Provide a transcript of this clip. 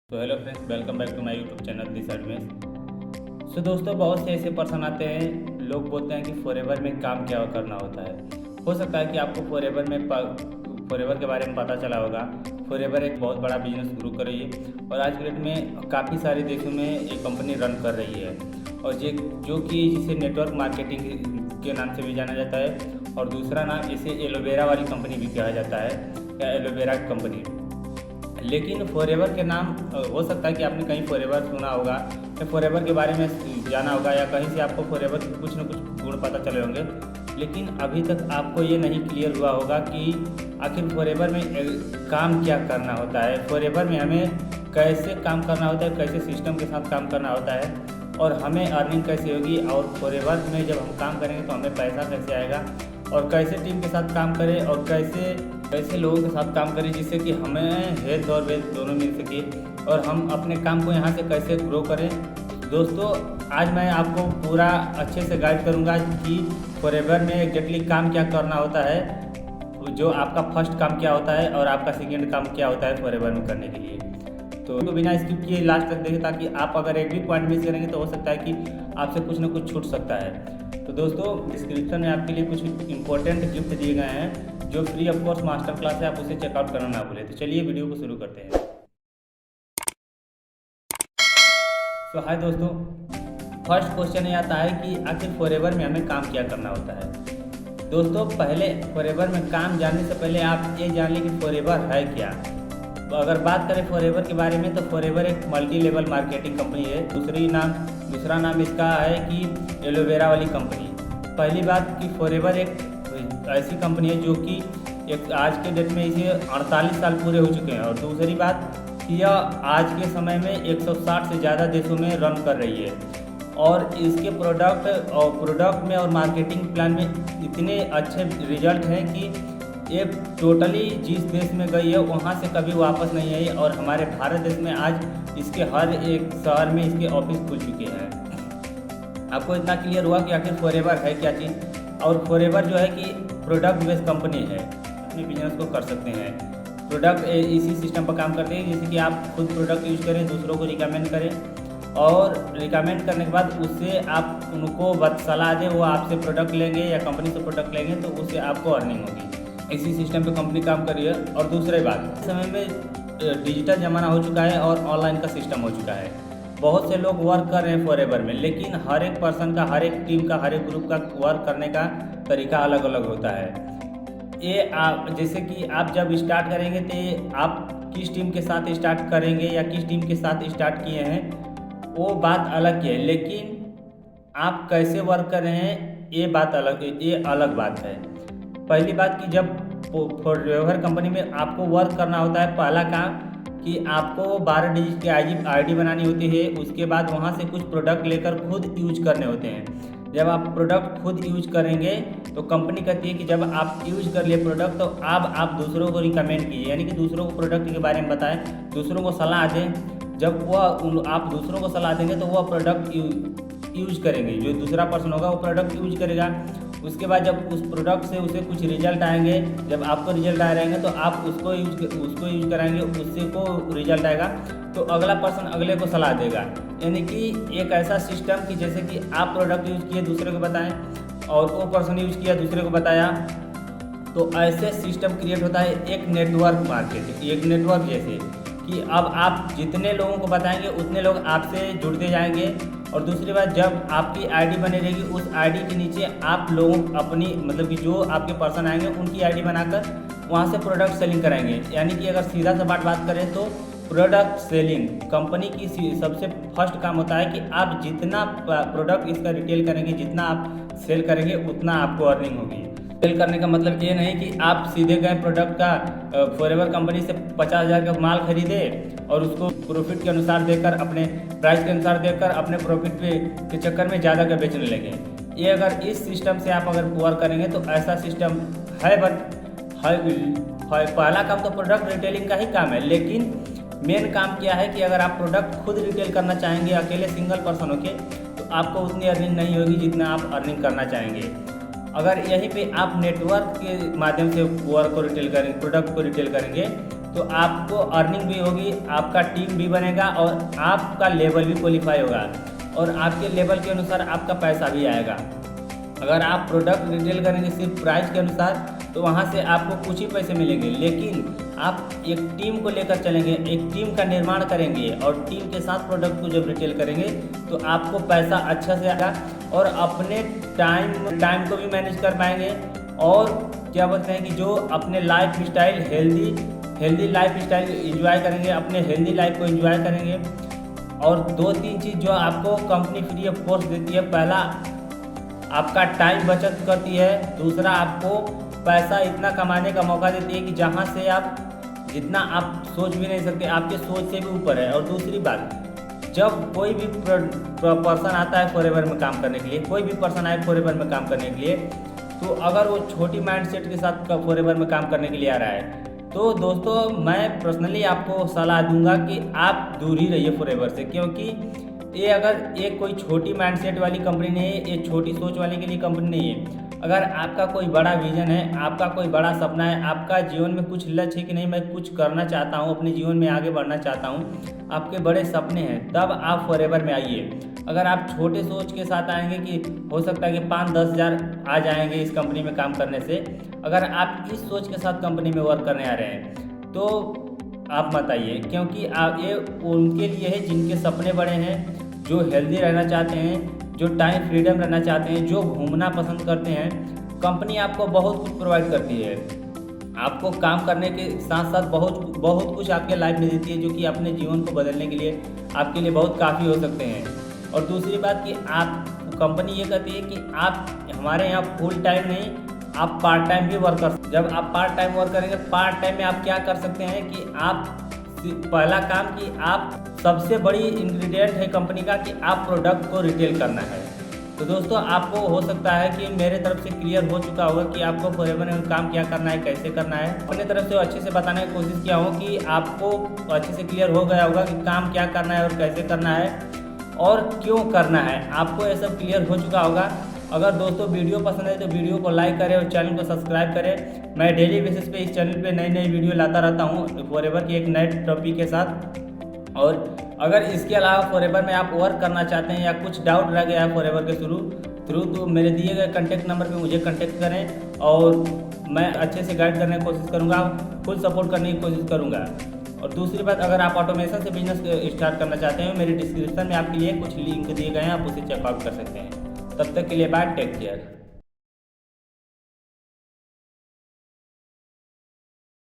तो hello friends, welcome back to my YouTube channel this एडमेस। So दोस्तों, बहुत से ऐसे पर्सन आते हैं, लोग बोलते हैं कि फॉरएवर में काम क्या करना होता है। हो सकता है कि आपको फॉरएवर के बारे में पता चला होगा। फॉरएवर एक बहुत बड़ा बिजनेस शुरू कर रही है और आज के डेट में काफ़ी सारे देशों में ये कंपनी रन कर रही है, और जो कि जिसे नेटवर्क मार्केटिंग के नाम से भी जाना जाता है, और दूसरा नाम इसे एलोवेरा वाली कंपनी भी कहा जाता है, या एलोवेरा कंपनी। लेकिन फॉरएवर के नाम हो सकता है कि आपने कहीं फॉरएवर सुना होगा या फॉरएवर के बारे में जाना होगा, या कहीं से आपको फॉरएवर के कुछ न कुछ गुण पता चले होंगे, लेकिन अभी तक आपको ये नहीं क्लियर हुआ होगा कि आखिर फॉरएवर में काम क्या करना होता है, फॉरएवर में हमें कैसे काम करना होता है, कैसे सिस्टम के साथ काम करना होता है, और हमें अर्निंग कैसे होगी, और फॉरएवर में जब हम काम करेंगे तो हमें पैसा कैसे आएगा, और कैसे टीम के साथ काम करें, और कैसे लोगों के साथ काम करें जिससे कि हमें हेल्थ और वेल्थ दोनों मिल सके, और हम अपने काम को यहाँ से कैसे ग्रो करें। दोस्तों, आज मैं आपको पूरा अच्छे से गाइड करूँगा कि फॉरएवर में एग्जैक्टली काम क्या करना होता है, जो आपका फर्स्ट काम क्या होता है और आपका सेकेंड काम क्या होता है फॉरएवर में करने के लिए। तो बिना स्किप किए लास्ट तक देखें, ताकि आप अगर एक भी पॉइंट मिस करेंगे तो हो सकता है कि आपसे कुछ ना कुछ छूट सकता है। तो दोस्तों, डिस्क्रिप्शन में आपके लिए कुछ इंपॉर्टेंट गिफ्ट दिए गए हैं, जो free of course master class है, आप उसे चेकआउट करना ना भूलें। तो चलिए वीडियो को शुरू करते हैं। तो हाय दोस्तों, फर्स्ट क्वेश्चन ये आता है कि आखिर फॉरएवर में हमें काम क्या करना होता है। दोस्तों, पहले फॉरएवर में काम जानने से पहले आप ये जान लें कि फॉरएवर है क्या। तो अगर बात करें फॉरएवर के बारे में, तो फॉरएवर एक मल्टी लेवल मार्केटिंग कंपनी है। दूसरा नाम इसका है कि एलोवेरा वाली कंपनी। पहली बात कि फॉरएवर एक ऐसी कंपनी है जो कि एक आज के डेट में इसे 48 साल पूरे हो चुके हैं, और दूसरी बात कि यह आज के समय में 160 से ज़्यादा देशों में रन कर रही है, और इसके प्रोडक्ट में और मार्केटिंग प्लान में इतने अच्छे रिजल्ट हैं कि ये टोटली जिस देश में गई है वहाँ से कभी वापस नहीं आई, और हमारे भारत देश में आज इसके हर एक शहर में इसके ऑफिस खुल चुके हैं। आपको इतना क्लियर हुआ कि आखिर फॉरएवर है क्या चीज़। और फॉरएवर जो है कि प्रोडक्ट बेस्ड कंपनी है, अपने बिजनेस को कर सकते हैं। प्रोडक्ट इसी सिस्टम पर काम करते हैं, जैसे कि आप खुद प्रोडक्ट यूज करें, दूसरों को रिकमेंड करें, और रिकमेंड करने के बाद उससे आप उनको सलाह दें, वो आपसे प्रोडक्ट लेंगे या कंपनी से प्रोडक्ट लेंगे, तो उससे आपको अर्निंग होगी। इसी सिस्टम पे कंपनी काम कर रही है। और दूसरी बात, समय में डिजिटल ज़माना हो चुका है और ऑनलाइन का सिस्टम हो चुका है। बहुत से लोग वर्क कर रहे हैं फॉरएवर में, लेकिन हर एक पर्सन का, हर एक टीम का, हर एक ग्रुप का वर्क करने का तरीका अलग अलग होता है। ये आप जैसे कि आप जब स्टार्ट करेंगे तो आप किस टीम के साथ स्टार्ट करेंगे या किस टीम के साथ स्टार्ट किए हैं, वो बात अलग है, लेकिन आप कैसे वर्क कर रहे हैं ये अलग बात है। पहली बात कि जब फॉरएवर कंपनी में आपको वर्क करना होता है, पहला काम कि आपको 12 डिजिट की आईडी बनानी होती है। उसके बाद वहाँ से कुछ प्रोडक्ट लेकर खुद यूज करने होते हैं। जब आप प्रोडक्ट खुद यूज करेंगे तो कंपनी कहती है कि जब आप यूज कर लिए प्रोडक्ट, तो अब आप दूसरों को रिकमेंड कीजिए, यानी कि दूसरों को प्रोडक्ट के बारे में बताएं, दूसरों को सलाह दें। जब आप दूसरों को सलाह देंगे तो वह प्रोडक्ट यूज करेंगे, जो दूसरा पर्सन होगा वो प्रोडक्ट यूज करेगा। उसके बाद जब उस प्रोडक्ट से उसे कुछ रिजल्ट आएंगे, जब आपको रिजल्ट आ रहेंगे तो आप उसको यूज कराएंगे, उससे को रिजल्ट आएगा तो अगला पर्सन अगले को सलाह देगा। यानी कि एक ऐसा सिस्टम कि जैसे कि आप प्रोडक्ट यूज़ किए दूसरे को बताएं, और वो पर्सन यूज़ किया दूसरे को बताया, तो ऐसे सिस्टम क्रिएट होता है। एक नेटवर्क मार्केटिंग, एक नेटवर्क जैसे कि अब आप जितने लोगों को बताएंगे उतने लोग आपसे जुड़ते जाएंगे। और दूसरी बात, जब आपकी आईडी बनी रहेगी, उस आईडी के नीचे आप लोग अपनी, मतलब कि जो आपके पर्सन आएंगे उनकी आईडी बनाकर वहाँ से प्रोडक्ट सेलिंग कराएंगे। यानी कि अगर सीधा सा बात करें तो प्रोडक्ट सेलिंग कंपनी की सबसे फर्स्ट काम होता है कि आप जितना प्रोडक्ट इसका रिटेल करेंगे, जितना आप सेल करेंगे, उतना आपको अर्निंग होगी। सेल करने का मतलब ये नहीं कि आप सीधे गए प्रोडक्ट का फॉरएवर कंपनी से 50,000 का माल खरीदे और उसको प्रॉफिट के अनुसार देकर, अपने प्राइस के अनुसार देकर अपने प्रॉफिट के चक्कर में ज़्यादा का बेचने लगे। ये अगर इस सिस्टम से आप अगर वर्क करेंगे तो ऐसा सिस्टम है, बट पहला काम तो प्रोडक्ट रिटेलिंग का ही काम है, लेकिन मेन काम क्या है कि अगर आप प्रोडक्ट खुद रिटेल करना चाहेंगे अकेले सिंगल पर्सन होके, तो आपको उतनी अर्निंग नहीं होगी जितना आप अर्निंग करना चाहेंगे। अगर यहीं पे आप नेटवर्क के माध्यम से वर्क को रिटेल करेंगे, प्रोडक्ट को रिटेल करेंगे, तो आपको अर्निंग भी होगी, आपका टीम भी बनेगा और आपका लेवल भी क्वालिफाई होगा और आपके लेवल के अनुसार आपका पैसा भी आएगा। अगर आप प्रोडक्ट रिटेल करेंगे सिर्फ प्राइस के अनुसार तो वहाँ से आपको कुछ ही पैसे मिलेंगे, लेकिन आप एक टीम को लेकर चलेंगे, एक टीम का निर्माण करेंगे और टीम के साथ प्रोडक्ट को जब रिटेल करेंगे तो आपको पैसा अच्छा से आएगा और अपने टाइम को भी मैनेज कर पाएंगे और क्या बोलते हैं कि जो अपने life style healthy life style enjoy करेंगे, अपने हेल्दी लाइफ को इंजॉय करेंगे। और 2-3 चीज़ जो आपको कंपनी फ्री ऑफ कॉस्ट देती है, पहला आपका टाइम बचत करती है, दूसरा आपको पैसा इतना कमाने का मौका देती है कि जहाँ से आप जितना आप सोच भी नहीं सकते, आपके सोच से भी ऊपर है। और दूसरी बात, जब कोई भी पर्सन आता है फॉरएवर में काम करने के लिए, कोई भी पर्सन आए फॉरएवर में काम करने के लिए, तो अगर वो छोटी माइंडसेट के साथ फॉरएवर में काम करने के लिए आ रहा है तो दोस्तों मैं पर्सनली आपको सलाह दूंगा कि आप दूर ही रहिए फॉरएवर से, क्योंकि ये कोई छोटी माइंडसेट वाली कंपनी नहीं है, ये छोटी सोच वाले के लिए कंपनी नहीं है। अगर आपका कोई बड़ा विजन है, आपका कोई बड़ा सपना है, आपका जीवन में कुछ लक्ष्य है कि नहीं मैं कुछ करना चाहता हूँ, अपने जीवन में आगे बढ़ना चाहता हूँ, आपके बड़े सपने हैं, तब आप फॉरएवर में आइए। अगर आप छोटे सोच के साथ आएंगे कि हो सकता है कि 5-10 हज़ार आ जाएंगे इस कंपनी में काम करने से, अगर आप इस सोच के साथ कंपनी में वर्क करने आ रहे हैं तो आप मत आइए, क्योंकि आप ये उनके लिए है जिनके सपने बड़े हैं, जो हेल्दी रहना चाहते हैं, जो टाइम फ्रीडम रहना चाहते हैं, जो घूमना पसंद करते हैं। कंपनी आपको बहुत कुछ प्रोवाइड करती है, आपको काम करने के साथ साथ बहुत कुछ आपके लाइफ में देती है, जो कि अपने जीवन को बदलने के लिए आपके लिए बहुत काफ़ी हो सकते हैं। और दूसरी बात कि आप कंपनी ये कहती है कि आप हमारे यहाँ फुल टाइम नहीं, आप पार्ट टाइम भी वर्क कर। जब आप पार्ट टाइम वर्क करेंगे, पार्ट टाइम में आप क्या कर सकते हैं कि आप पहला काम कि आप सबसे बड़ी इंग्रेडिएंट है कंपनी का कि आप प्रोडक्ट को रिटेल करना है। तो दोस्तों आपको हो सकता है कि मेरे तरफ से क्लियर हो चुका होगा कि आपको फॉरएवर में काम क्या करना है, कैसे करना है। अपने तरफ से अच्छे से बताने की कोशिश किया हूँ कि आपको अच्छे से क्लियर हो गया होगा कि काम क्या करना है और कैसे करना है और क्यों करना है, आपको ये सब क्लियर हो चुका होगा। अगर दोस्तों वीडियो पसंद है तो वीडियो को लाइक करें और चैनल को सब्सक्राइब करें। मैं डेली बेसिस पे इस चैनल पे नई वीडियो लाता रहता हूँ फॉरएवर की एक नए टॉपिक के साथ। और अगर इसके अलावा फॉरएवर में आप वर्क करना चाहते हैं या कुछ डाउट रह गया है फॉरएवर के थ्रू तो मेरे दिए गए कॉन्टैक्ट नंबर पे मुझे कॉन्टैक्ट करें और मैं अच्छे से गाइड करने की कोशिश करूँगा, फुल सपोर्ट करने की कोशिश करूँगा। और दूसरी बात, अगर आप ऑटोमेशन से बिजनेस स्टार्ट करना चाहते हैं, मेरे डिस्क्रिप्शन में आपके लिए कुछ लिंक दिए गए हैं, आप उसे चेकआउट कर सकते हैं। तब तक के लिए बाय, टेक केयर।